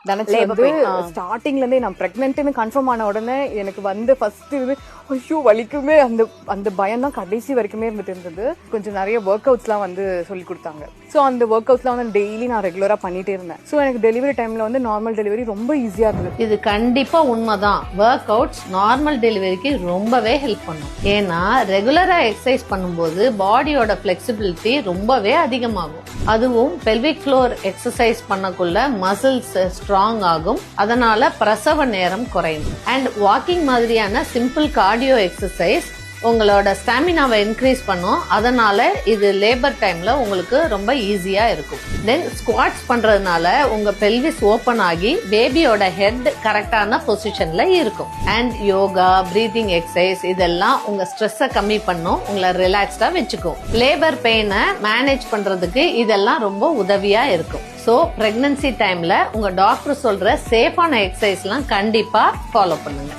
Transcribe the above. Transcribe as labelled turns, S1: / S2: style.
S1: தனச்சு வந்து ஸ்டார்டிங்ல இருந்தே நான் பிரெக்னென்ட்னு கன்ஃபார்ம் ஆன உடனே எனக்கு வந்து ஃபர்ஸ்ட் இது ஐயோ வலிக்குமே அந்த அந்த பயம் தான் கடைசி வரைக்குமே இருந்துட்டு இருந்தது. கொஞ்சம் நிறைய ஒர்க் அவுட்ஸ்லாம் வந்து சொல்லி கொடுத்தாங்க. ஸோ அந்த ஒர்க் அவுட்ஸ்லாம் வந்து டெய்லி நான் ரெகுலரா பண்ணிட்டே இருந்தேன். ஸோ எனக்கு டெலிவரி டைம்ல வந்து நார்மல் டெலிவரி ரொம்ப ஈஸியா இருந்தது.
S2: இது கண்டிப்பா உண்மைதான். ஒர்க் அவுட்ஸ் நார்மல் டெலிவரிக்கு ரொம்பவே ஹெல்ப் பண்ணும். ஏன்னா ரெகுலரா எக்ஸசைஸ் பண்ணும்போது பாடியோட பிளெக்சிபிலிட்டி ரொம்பவே அதிகமாகும். அதுவும் பெல்விக் ஃப்ளோர் எக்ஸசைஸ் பண்ணக்குள்ள மசில்ஸ் ஸ்ட்ராங் ஆகும். அதனால பிரசவ நேரம் குறையும். அண்ட் வாக்கிங் மாதிரியான சிம்பிள் கார்டியோ எக்ஸசைஸ் உங்களோட ஸ்டாமினாவை இன்க்ரீஸ் பண்ணும். அதனால இது லேபர் டைம்ல உங்களுக்கு ரொம்ப ஈஸியா இருக்கும். தென் ஸ்குவாட்ஸ் பண்றதுனால உங்க பெல்விஸ் ஓபன் ஆகி பேபியோட ஹெட் கரெக்டான பொசிஷன்ல இருக்கும். அண்ட் யோகா, பிரீதிங் எக்ஸசைஸ் இதெல்லாம் உங்க ஸ்ட்ரெஸ்ஸை கம்மி பண்ணும், உங்களை ரிலாக்ஸ்டா வச்சுக்கும். லேபர் பெயினை மேனேஜ் பண்றதுக்கு இதெல்லாம் ரொம்ப உதவியா இருக்கும். ஸோ பிரெக்னன்சி டைம்ல உங்க டாக்டர் சொல்ற சேஃபான எக்ஸசைஸ்லாம் கண்டிப்பா ஃபாலோ பண்ணுங்க.